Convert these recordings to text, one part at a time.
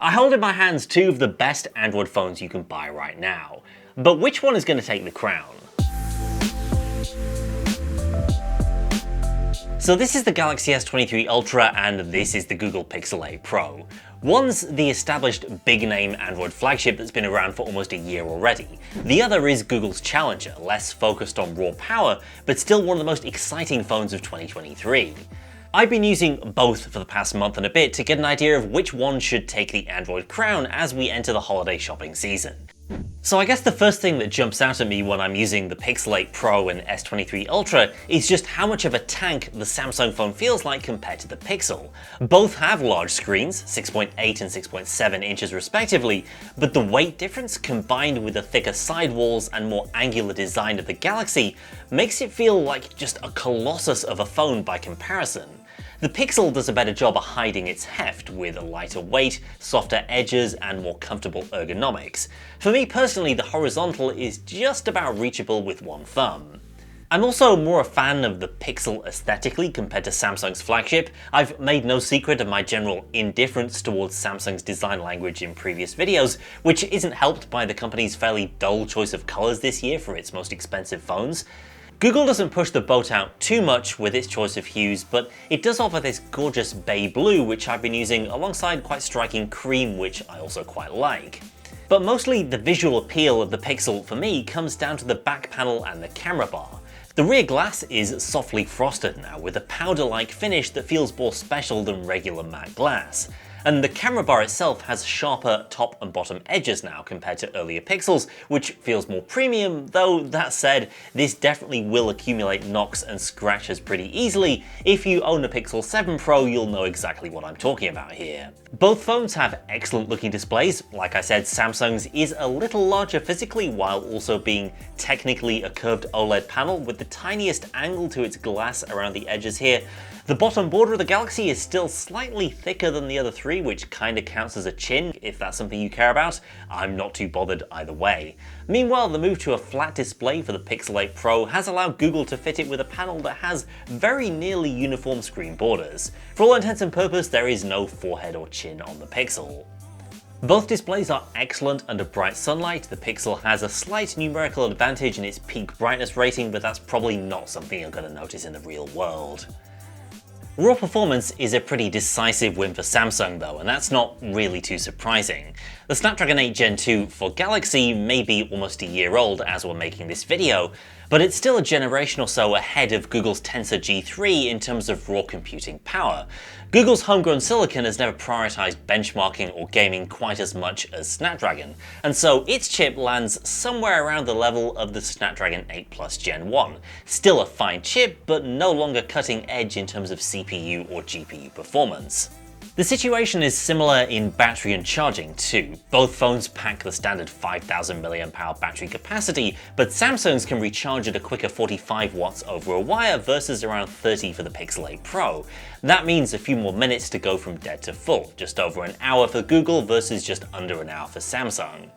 I hold in my hands two of the best Android phones you can buy right now. But which one is going to take the crown? So this is the Galaxy S23 Ultra and this is the Google Pixel 8 Pro. One's the established big-name Android flagship that's been around for almost a year already. The other is Google's challenger, less focused on raw power, but still one of the most exciting phones of 2023. I've been using both for the past month and a bit to get an idea of which one should take the Android crown as we enter the holiday shopping season. So I guess the first thing that jumps out at me when I'm using the Pixel 8 Pro and S23 Ultra is just how much of a tank the Samsung phone feels like compared to the Pixel. Both have large screens, 6.8 and 6.7 inches respectively, but the weight difference combined with the thicker sidewalls and more angular design of the Galaxy makes it feel like just a colossus of a phone by comparison. The Pixel does a better job of hiding its heft with a lighter weight, softer edges, and more comfortable ergonomics. For me personally, the horizontal is just about reachable with one thumb. I'm also more a fan of the Pixel aesthetically compared to Samsung's flagship. I've made no secret of my general indifference towards Samsung's design language in previous videos, which isn't helped by the company's fairly dull choice of colors this year for its most expensive phones. Google doesn't push the boat out too much with its choice of hues, but it does offer this gorgeous bay blue which I've been using alongside quite striking cream, which I also quite like. But mostly the visual appeal of the Pixel for me comes down to the back panel and the camera bar. The rear glass is softly frosted now with a powder-like finish that feels more special than regular matte glass. And the camera bar itself has sharper top and bottom edges now compared to earlier Pixels, which feels more premium, though that said, this definitely will accumulate knocks and scratches pretty easily. If you own a Pixel 7 Pro, you'll know exactly what I'm talking about here. Both phones have excellent looking displays. Like I said, Samsung's is a little larger physically while also being technically a curved OLED panel with the tiniest angle to its glass around the edges here. The bottom border of the Galaxy is still slightly thicker than the other three, which kinda counts as a chin, if that's something you care about. I'm not too bothered either way. Meanwhile, the move to a flat display for the Pixel 8 Pro has allowed Google to fit it with a panel that has very nearly uniform screen borders. For all intents and purposes, there is no forehead or chin on the Pixel. Both displays are excellent under bright sunlight. The Pixel has a slight numerical advantage in its peak brightness rating, but that's probably not something you're going to notice in the real world. Raw performance is a pretty decisive win for Samsung though, and that's not really too surprising. The Snapdragon 8 Gen 2 for Galaxy may be almost a year old as we're making this video, but it's still a generation or so ahead of Google's Tensor G3 in terms of raw computing power. Google's homegrown silicon has never prioritized benchmarking or gaming quite as much as Snapdragon, and so its chip lands somewhere around the level of the Snapdragon 8 Plus Gen 1. Still a fine chip, but no longer cutting edge in terms of CPU or GPU performance. The situation is similar in battery and charging too. Both phones pack the standard 5000 mAh battery capacity, but Samsung's can recharge at a quicker 45 watts over a wire versus around 30 for the Pixel 8 Pro. That means a few more minutes to go from dead to full, just over an hour for Google versus just under an hour for Samsung.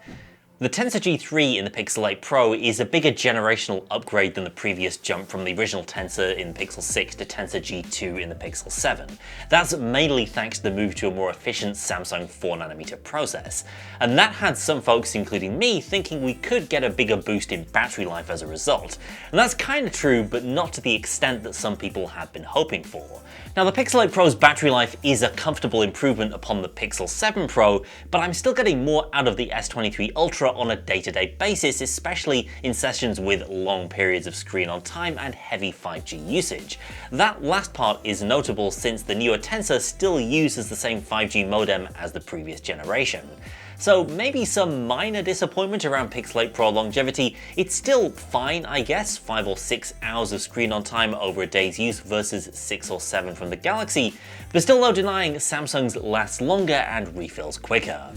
The Tensor G3 in the Pixel 8 Pro is a bigger generational upgrade than the previous jump from the original Tensor in the Pixel 6 to Tensor G2 in the Pixel 7. That's mainly thanks to the move to a more efficient Samsung 4nm process. And that had some folks, including me, thinking we could get a bigger boost in battery life as a result. And that's kinda true, but not to the extent that some people had been hoping for. Now the Pixel 8 Pro's battery life is a comfortable improvement upon the Pixel 7 Pro, but I'm still getting more out of the S23 Ultra on a day-to-day basis, especially in sessions with long periods of screen on time and heavy 5G usage. That last part is notable since the newer Tensor still uses the same 5G modem as the previous generation. So maybe some minor disappointment around Pixel 8 Pro longevity. It's still fine, I guess, 5 or 6 hours of screen on time over a day's use versus 6 or 7 from the Galaxy, but still no denying Samsung's lasts longer and refills quicker.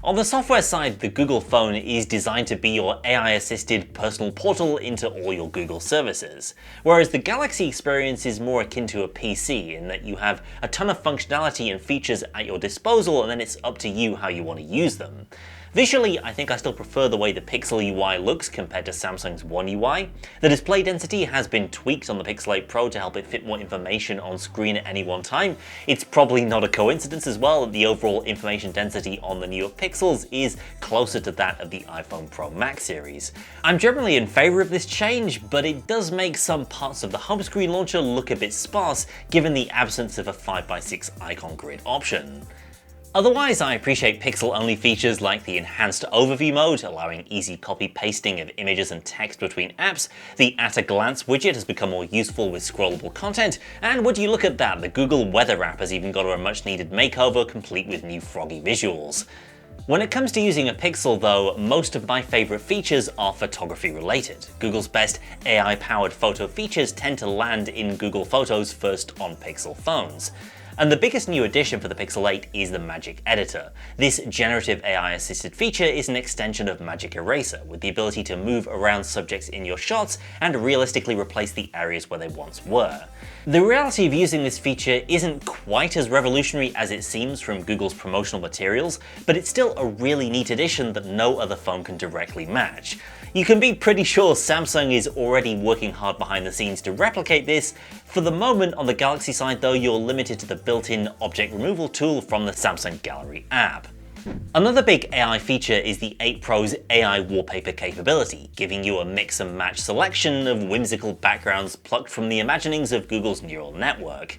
On the software side, the Google phone is designed to be your AI-assisted personal portal into all your Google services, whereas the Galaxy experience is more akin to a PC in that you have a ton of functionality and features at your disposal and then it's up to you how you want to use them. Visually, I think I still prefer the way the Pixel UI looks compared to Samsung's One UI. The display density has been tweaked on the Pixel 8 Pro to help it fit more information on screen at any one time. It's probably not a coincidence as well that the overall information density on the newer Pixels is closer to that of the iPhone Pro Max series. I'm generally in favour of this change, but it does make some parts of the home screen launcher look a bit sparse given the absence of a 5x6 icon grid option. Otherwise, I appreciate Pixel-only features like the enhanced overview mode, allowing easy copy-pasting of images and text between apps. The at-a-glance widget has become more useful with scrollable content, and would you look at that, the Google Weather app has even got a much-needed makeover, complete with new froggy visuals. When it comes to using a Pixel though, most of my favourite features are photography related. Google's best AI-powered photo features tend to land in Google Photos first on Pixel phones. And the biggest new addition for the Pixel 8 is the Magic Editor. This generative AI-assisted feature is an extension of Magic Eraser, with the ability to move around subjects in your shots and realistically replace the areas where they once were. The reality of using this feature isn't quite as revolutionary as it seems from Google's promotional materials, but it's still a really neat addition that no other phone can directly match. You can be pretty sure Samsung is already working hard behind the scenes to replicate this. For the moment, on the Galaxy side though, you're limited to the built-in object removal tool from the Samsung Gallery app. Another big AI feature is the 8 Pro's AI wallpaper capability, giving you a mix and match selection of whimsical backgrounds plucked from the imaginings of Google's neural network.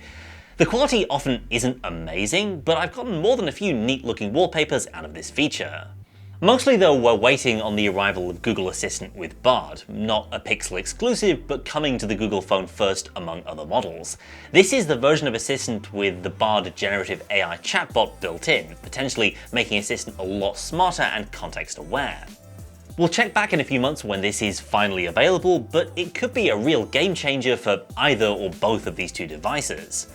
The quality often isn't amazing, but I've gotten more than a few neat looking wallpapers out of this feature. Mostly though, we're waiting on the arrival of Google Assistant with Bard, not a Pixel exclusive, but coming to the Google phone first among other models. This is the version of Assistant with the Bard generative AI chatbot built in, potentially making Assistant a lot smarter and context aware. We'll check back in a few months when this is finally available, but it could be a real game changer for either or both of these two devices.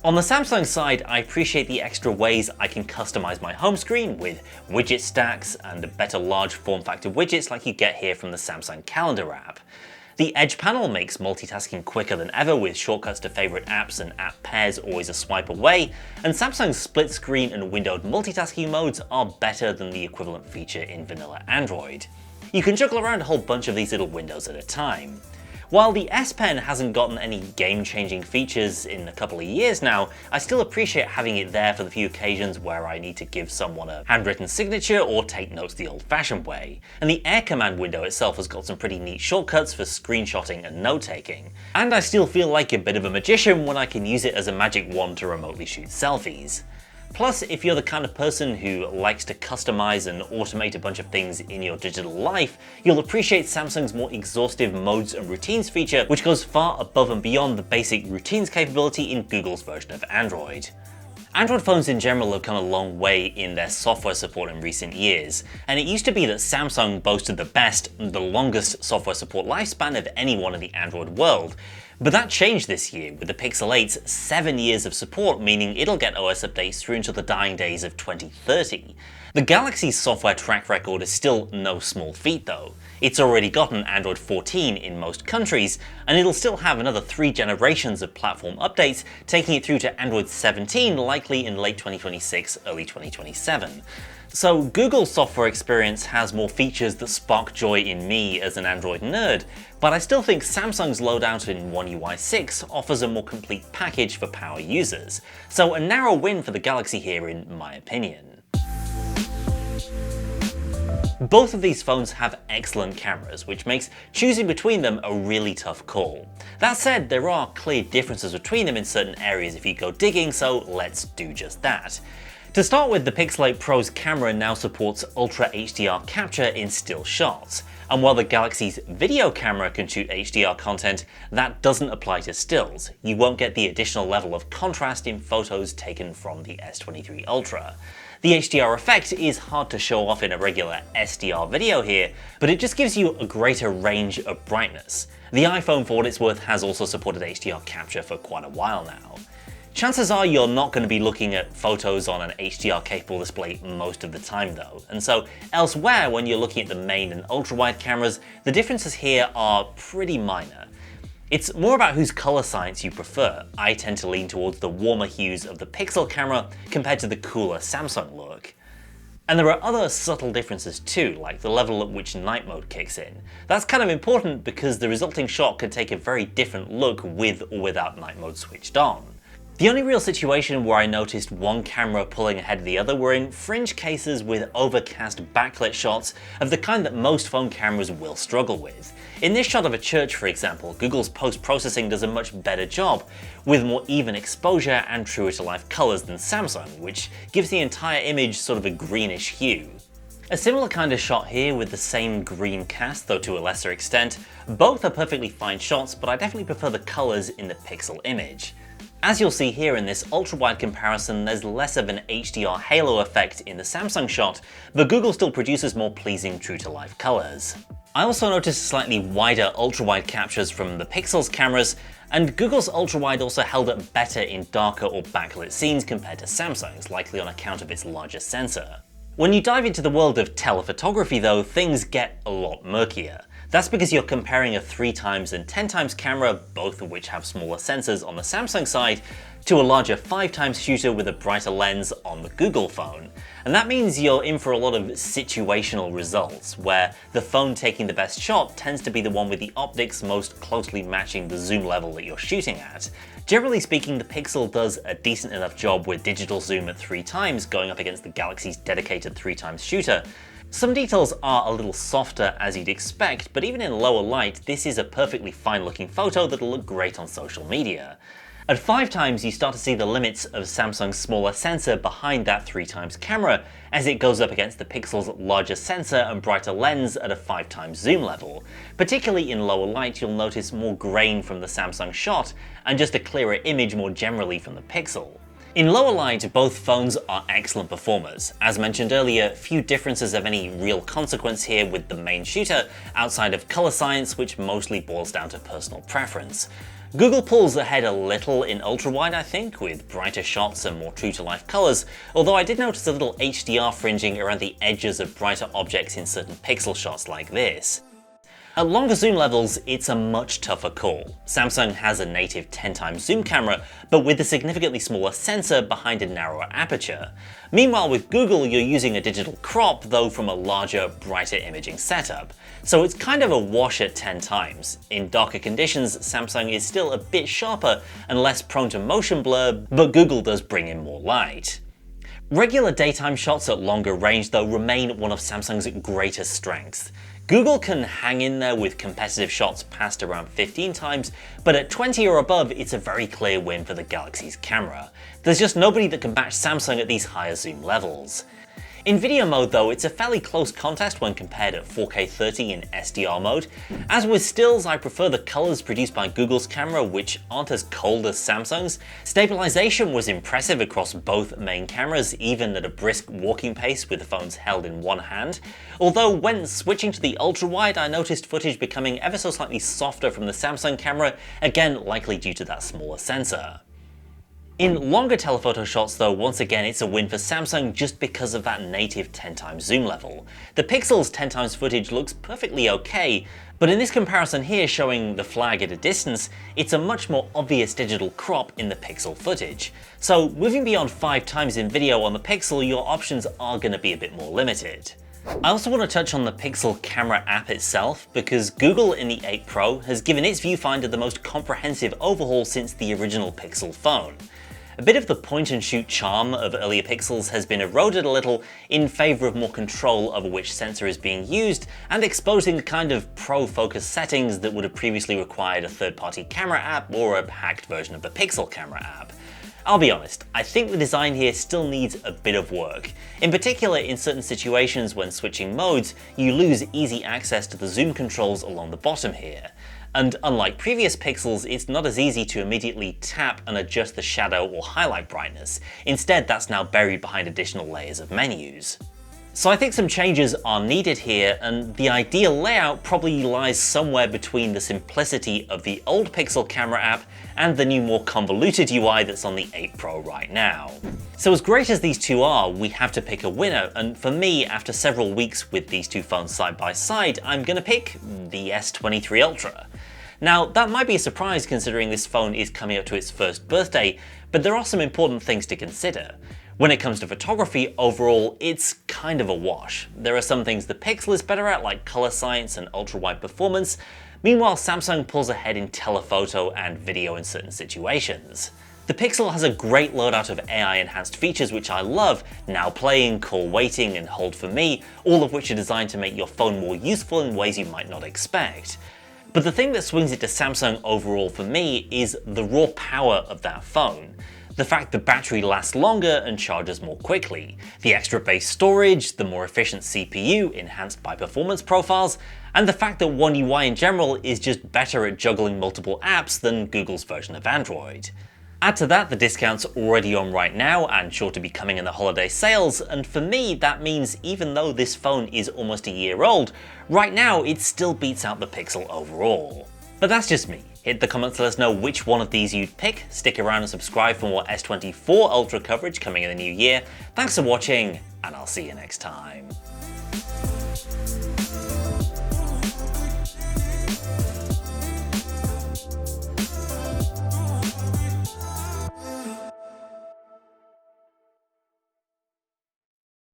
On the Samsung side, I appreciate the extra ways I can customize my home screen with widget stacks and better large form factor widgets like you get here from the Samsung Calendar app. The Edge panel makes multitasking quicker than ever with shortcuts to favorite apps and app pairs always a swipe away, and Samsung's split screen and windowed multitasking modes are better than the equivalent feature in vanilla Android. You can juggle around a whole bunch of these little windows at a time. While the S Pen hasn't gotten any game-changing features in a couple of years now, I still appreciate having it there for the few occasions where I need to give someone a handwritten signature or take notes the old-fashioned way. And the Air Command window itself has got some pretty neat shortcuts for screenshotting and note-taking. And I still feel like a bit of a magician when I can use it as a magic wand to remotely shoot selfies. Plus, if you're the kind of person who likes to customize and automate a bunch of things in your digital life, you'll appreciate Samsung's more exhaustive modes and routines feature, which goes far above and beyond the basic routines capability in Google's version of Android. Android phones in general have come a long way in their software support in recent years, and it used to be that Samsung boasted the best and the longest software support lifespan of anyone in the Android world. But that changed this year with the Pixel 8's 7 years of support, meaning it'll get OS updates through until the dying days of 2030. The Galaxy's software track record is still no small feat though. It's already gotten Android 14 in most countries, and it'll still have another 3 generations of platform updates, taking it through to Android 17 likely in late 2026, early 2027. So Google's software experience has more features that spark joy in me as an Android nerd, but I still think Samsung's loadout in One UI 6 offers a more complete package for power users. So a narrow win for the Galaxy here in my opinion. Both of these phones have excellent cameras, which makes choosing between them a really tough call. That said, there are clear differences between them in certain areas if you go digging, so let's do just that. To start with, the Pixel 8 Pro's camera now supports Ultra HDR capture in still shots, and while the Galaxy's video camera can shoot HDR content, that doesn't apply to stills. You won't get the additional level of contrast in photos taken from the S23 Ultra. The HDR effect is hard to show off in a regular SDR video here, but it just gives you a greater range of brightness. The iPhone, for what it's worth, has also supported HDR capture for quite a while now. Chances are you're not going to be looking at photos on an HDR-capable display most of the time though, and so elsewhere when you're looking at the main and ultra-wide cameras, the differences here are pretty minor. It's more about whose color science you prefer. I tend to lean towards the warmer hues of the Pixel camera compared to the cooler Samsung look. And there are other subtle differences too, like the level at which night mode kicks in. That's kind of important because the resulting shot can take a very different look with or without night mode switched on. The only real situation where I noticed one camera pulling ahead of the other were in fringe cases with overcast backlit shots of the kind that most phone cameras will struggle with. In this shot of a church, for example, Google's post-processing does a much better job, with more even exposure and truer to life colors than Samsung, which gives the entire image sort of a greenish hue. A similar kind of shot here with the same green cast, though to a lesser extent. Both are perfectly fine shots, but I definitely prefer the colors in the Pixel image. As you'll see here in this ultra-wide comparison, there's less of an HDR halo effect in the Samsung shot, but Google still produces more pleasing true-to-life colors. I also noticed slightly wider ultra-wide captures from the Pixel's cameras, and Google's ultra-wide also held up better in darker or backlit scenes compared to Samsung's, likely on account of its larger sensor. When you dive into the world of telephotography though, things get a lot murkier. That's because you're comparing a 3x and 10x camera, both of which have smaller sensors on the Samsung side, to a larger 5x shooter with a brighter lens on the Google phone. And that means you're in for a lot of situational results, where the phone taking the best shot tends to be the one with the optics most closely matching the zoom level that you're shooting at. Generally speaking, the Pixel does a decent enough job with digital zoom at 3x going up against the Galaxy's dedicated 3x shooter. Some details are a little softer as you'd expect, but even in lower light, this is a perfectly fine looking photo that'll look great on social media. At 5x, you start to see the limits of Samsung's smaller sensor behind that 3x camera, as it goes up against the Pixel's larger sensor and brighter lens at a 5x zoom level. Particularly in lower light, you'll notice more grain from the Samsung shot, and just a clearer image more generally from the Pixel. In lower light, both phones are excellent performers. As mentioned earlier, few differences of any real consequence here with the main shooter, outside of color science, which mostly boils down to personal preference. Google pulls ahead a little in ultra-wide, I think, with brighter shots and more true-to-life colors, although I did notice a little HDR fringing around the edges of brighter objects in certain Pixel shots like this. At longer zoom levels, it's a much tougher call. Samsung has a native 10x zoom camera, but with a significantly smaller sensor behind a narrower aperture. Meanwhile with Google, you're using a digital crop, though from a larger, brighter imaging setup. So it's kind of a wash at 10x. In darker conditions, Samsung is still a bit sharper and less prone to motion blur, but Google does bring in more light. Regular daytime shots at longer range though remain one of Samsung's greatest strengths. Google can hang in there with competitive shots past around 15x, but at 20 or above, it's a very clear win for the Galaxy's camera. There's just nobody that can match Samsung at these higher zoom levels. In video mode though, it's a fairly close contest when compared at 4K 30 in SDR mode. As with stills, I prefer the colors produced by Google's camera, which aren't as cold as Samsung's. Stabilization was impressive across both main cameras, even at a brisk walking pace with the phones held in one hand. Although when switching to the ultra-wide, I noticed footage becoming ever so slightly softer from the Samsung camera, again likely due to that smaller sensor. In longer telephoto shots though, once again it's a win for Samsung just because of that native 10x zoom level. The Pixel's 10x footage looks perfectly okay, but in this comparison here showing the flag at a distance, it's a much more obvious digital crop in the Pixel footage. So moving beyond 5x in video on the Pixel, your options are going to be a bit more limited. I also want to touch on the Pixel camera app itself, because Google in the 8 Pro has given its viewfinder the most comprehensive overhaul since the original Pixel phone. A bit of the point-and-shoot charm of earlier Pixels has been eroded a little in favour of more control over which sensor is being used and exposing the kind of pro-focus settings that would have previously required a third-party camera app or a hacked version of the Pixel camera app. I'll be honest, I think the design here still needs a bit of work. In particular, in certain situations when switching modes, you lose easy access to the zoom controls along the bottom here. And unlike previous Pixels, it's not as easy to immediately tap and adjust the shadow or highlight brightness. Instead, that's now buried behind additional layers of menus. So I think some changes are needed here, and the ideal layout probably lies somewhere between the simplicity of the old Pixel camera app and the new more convoluted UI that's on the 8 Pro right now. So as great as these two are, we have to pick a winner, and for me, after several weeks with these two phones side by side, I'm gonna pick the S23 Ultra. Now, that might be a surprise considering this phone is coming up to its first birthday, but there are some important things to consider. When it comes to photography, overall, it's kind of a wash. There are some things the Pixel is better at, like color science and ultra-wide performance. Meanwhile, Samsung pulls ahead in telephoto and video in certain situations. The Pixel has a great loadout of AI-enhanced features which I love, now playing, call waiting, and hold for me, all of which are designed to make your phone more useful in ways you might not expect. But the thing that swings it to Samsung overall for me is the raw power of that phone. The fact the battery lasts longer and charges more quickly, the extra base storage, the more efficient CPU enhanced by performance profiles, and the fact that One UI in general is just better at juggling multiple apps than Google's version of Android. Add to that the discounts already on right now and sure to be coming in the holiday sales, and for me that means even though this phone is almost a year old, right now it still beats out the Pixel overall. But that's just me. Hit the comments to let us know which one of these you'd pick, stick around and subscribe for more S24 Ultra coverage coming in the new year. Thanks for watching, and I'll see you next time.